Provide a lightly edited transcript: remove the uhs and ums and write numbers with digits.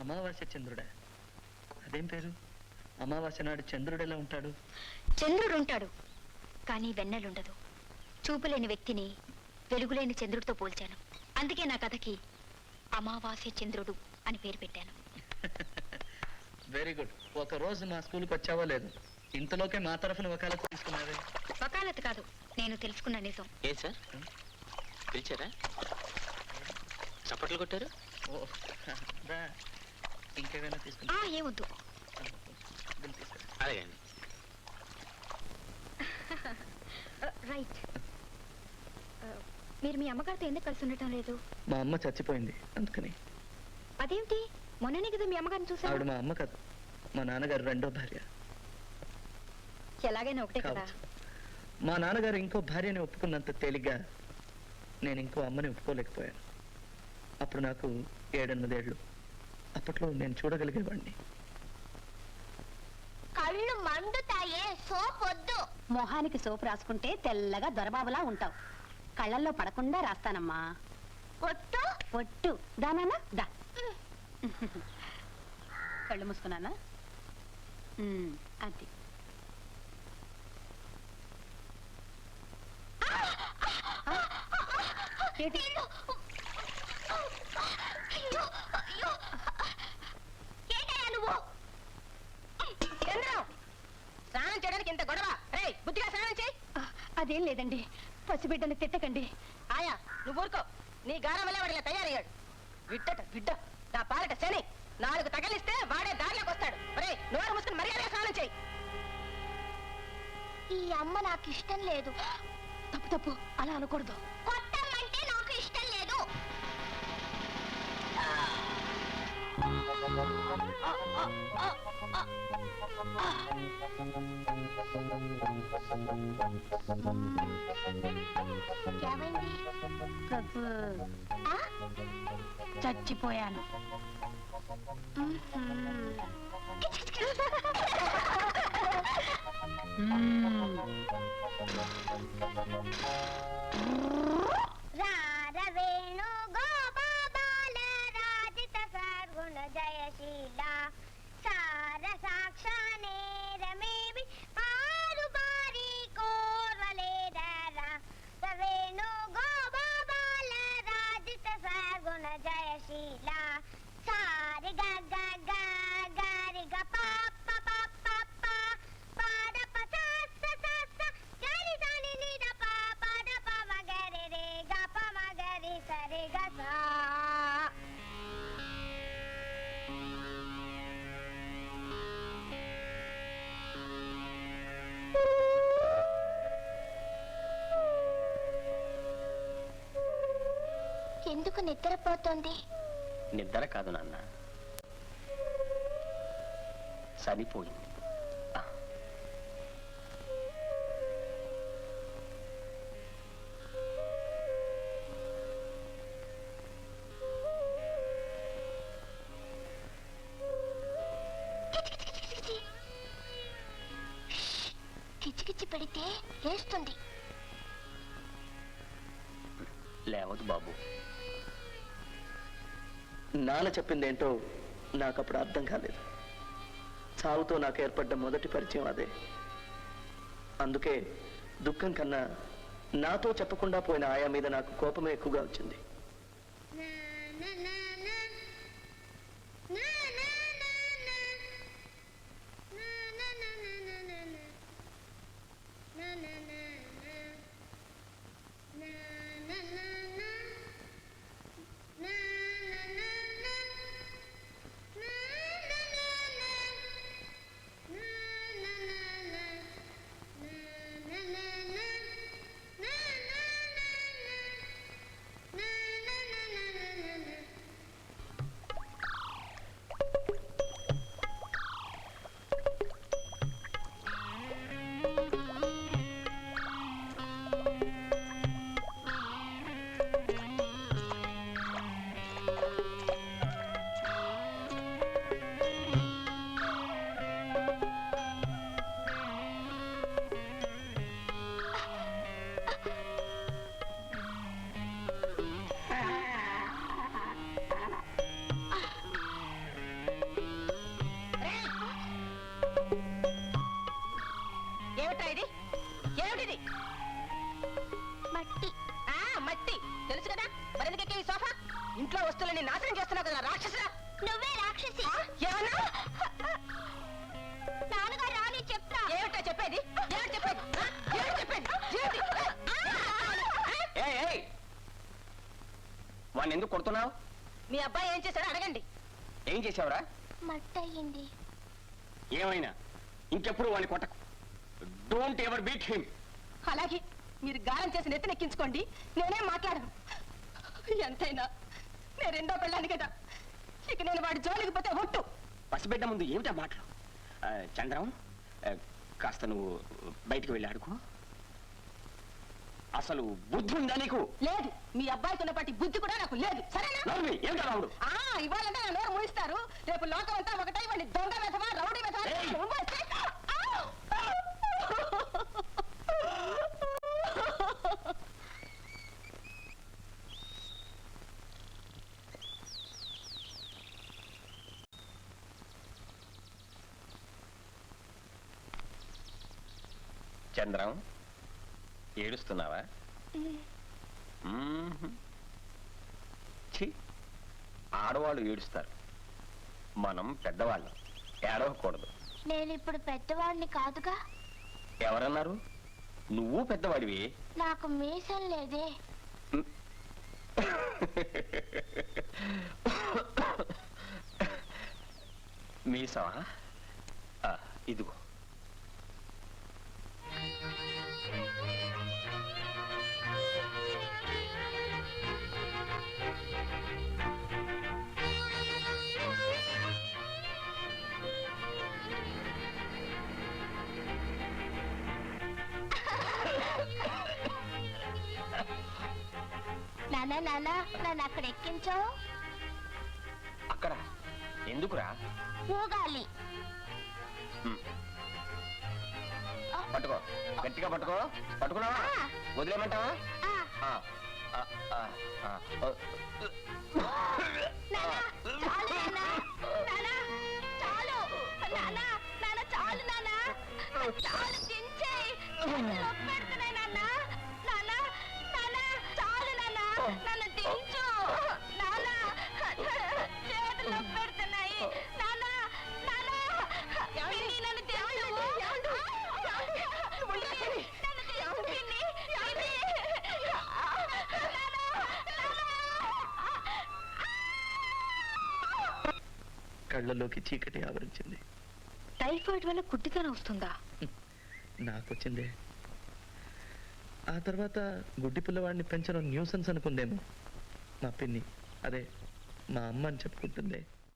అమావాస్య చంద్రుడా? అదేం పేరు? అమావాస్య నాడు చంద్రుడు ఎలా ఉంటాడు? చంద్రుడు ఉంటాడు, కానీ వెన్నెలుండదు. చూపులేని వ్యక్తిని వెలుగులేని చంద్రుడితో పోల్చాను. అందుకే నా కథకి అమావాస్య చంద్రుడు అని పేరు పెట్టాను. Very good. ఒక రోజు మా స్కూల్కి వచ్చావో లేదు, ఇంతలోకే మా తరఫున వకాలత్ తీసుకున్నావే. వకాలత్ కాదు, నేను తెలుసుకున్న నిజం. ఏ సార్ పిలిచారా? చప్పట్లు కొట్టారు? ఇంకేమైనా తీసుకున్నా? ఏమొద్దు. అలాగే. రైట్. మీరు మీ అమ్మగారితో ఎందుకు కలిసి ఉండటం లేదు? మా అమ్మ చచ్చిపోయింది, అందుకని. అదేమిటి? మొన్ననే కదా మీ అమ్మగారిని చూసాను. ఆవిడ మా అమ్మ కాదు, మా నాన్నగారు రెండో భార్య. ఎలాగైనా ఒకటే కదా. మా నాన్నగారు ఇంకో భార్యని ఒప్పుకున్నంత తేలిగ్గా నేను ఇంకో అమ్మని ఒప్పుకోలేకపోయాను. అప్పుడు నాకు 7-8 ఏళ్ళు. అప్పట్లో నేను చూడగలిగేవాడిని. కళ్ళు మండుతాయే, సోప్ వద్దు. మొహానికి సోపు రాసుకుంటే తెల్లగా దొరబాబులా ఉంటావు. కళ్ళల్లో పడకుండా రాస్తానమ్మా. ఒట్టు ఒట్టు దానా దా. కళ్ళు మూసుకున్నానా? అది స్నానం చేయడానికి ఇంత గొడవ? బుద్ధిగా స్నానం చేయి. అదేం లేదండి, పసిబిడ్డని తిట్టకండి. ఆయా నువ్వు ఊరుకో. నీ గారం వల్ల వాడిలా తయారయ్యాడు. విడ్డట బిడ్డ, నా పాలట శని. 4 తగలిస్తే వాడే దారిలోకి వస్తాడు. నోరు మూసుకుని మర్యాదగా స్నానం చేయి. ఈ అమ్మ నాకు ఇష్టం లేదు. తప్పు తప్పు, అలా అనకూడదు. కొట్టమంటే నాకు ఇష్టం లేదు. చచ్చిపోయాను. రారవేణు గోపాల రాజిత సర్గుణ జయశీల సార సాక్షానేరమేవి పారు పారి కోర్వలేదరా. రవేణు గోపాల రాజిత సర్గుణ జయశీల సారి గగ గారి గ పాప పాప పాద పస గరి దాని నిద పాద పమ గరి రే గ పమ గరి సరి గ సా. ఎందుకు నిద్రపోతోంది? నిద్ర కాదు నాన్న, సరిపోయింది. కిచికిచి పెడితే లేస్తుంది. లేవదు బాబు. నాన్న చెప్పిందేంటో నాకు అప్పుడు అర్థం కాలేదు. చావుతో నాకు ఏర్పడ్డ మొదటి పరిచయం అదే. అందుకే దుఃఖం కన్నా నాతో చెప్పకుండా పోయిన ఆయా మీద నాకు కోపమే ఎక్కువగా వచ్చింది. ఈ సోఫా ఇంట్లో వస్తువులని నాశనం చేస్తున్నావు కదా రాక్షసురా. నువ్వే రాక్షసి. ఏమన్నా నాన్నగారు రాని చెప్తా. ఏమిటో చెప్పేది? ఏమిటి చెప్పేది? ఏమిటి చెప్పేది? ఏమిటి? వాడిని ఎందుకు కొడుతున్నావు? మీ అబ్బాయి ఏం చేశాడో అడగండి. ఏం చేసావురా? మట్టయింది. ఏమైనా ఇంకెప్పుడు వాడిని కొట్టకు. Don't ever beat him. అలాగే మీరు గారం చేసి నెత్తినెక్కించుకోండి, నేనేం మాట్లాడను. ఎంతైనా నేను రెండో పెళ్ళాను కదా, ఇక నేను వాడి జోలికి పోతే ఒట్టు. పసిబిడ్డ ముందు ఏమిటా మాటలు? చంద్రం, కాస్త నువ్వు బయటికి వెళ్ళి ఆడుకో. అసలు బుద్ధి ఉందా నీకు? లేదు, మీ అబ్బాయికి ఉన్నప్పటి బుద్ధి కూడా నాకు లేదు. సరేనా? ఏమిటా రావుడు? ఇవ్వాలంటే నా నోరు మూయిస్తారు. రేపు లోకం అంతా ఒకటై వాడిని దొంగ వెధవా, రౌడీ వెధవా అని ఉమ్మేస్తే, చంద్రం, ఏడుస్తున్నావా? ఛీ, ఆడవాళ్ళు ఏడుస్తారు, మనం పెద్దవాళ్ళం, ఏడవకూడదు. నేను ఇప్పుడు పెద్దవాడిని కాదుగా. ఎవరన్నారు? నువ్వు పెద్దవాడివి. నాకు మీసం లేదే. మీసమా? ఇదిగో. నాన్న నాన్న, నన్ను అక్కడ ఎక్కించావు. అక్కడ ఎందుకురా? ఊగాలి. పట్టుకో, గట్టిగా పట్టుకో. పట్టుకున్నావా? వదిలేమంటావా? చాలు నాన్న, నాన్న చాలు, నాన్న నాన్న చాలు, నాన్న చాలు, దించేయ్. నొప్పి పెడుతున్నాయి నాన్న, నాన్న నాన్న చాలు, నాన్న నన్ను దించు, నాన్న చేతులు నొప్పి పెడుతున్నాయి, నాన్న నాన్న పిన్ని నన్ను దించు, నన్ను దించు పిన్ని, కళ్ళలోకి చీకటి ఆవరించింది. టైఫాయిడ్ వల్ల గుడ్డితనం వస్తుందా? నాకొచ్చిందే. ఆ తర్వాత గుడ్డి పిల్లవాడిని పెంచడం న్యూసెన్స్ అనుకుందేమో మా పిన్ని. అదే మా అమ్మ అని చెప్పుకుంటుందే.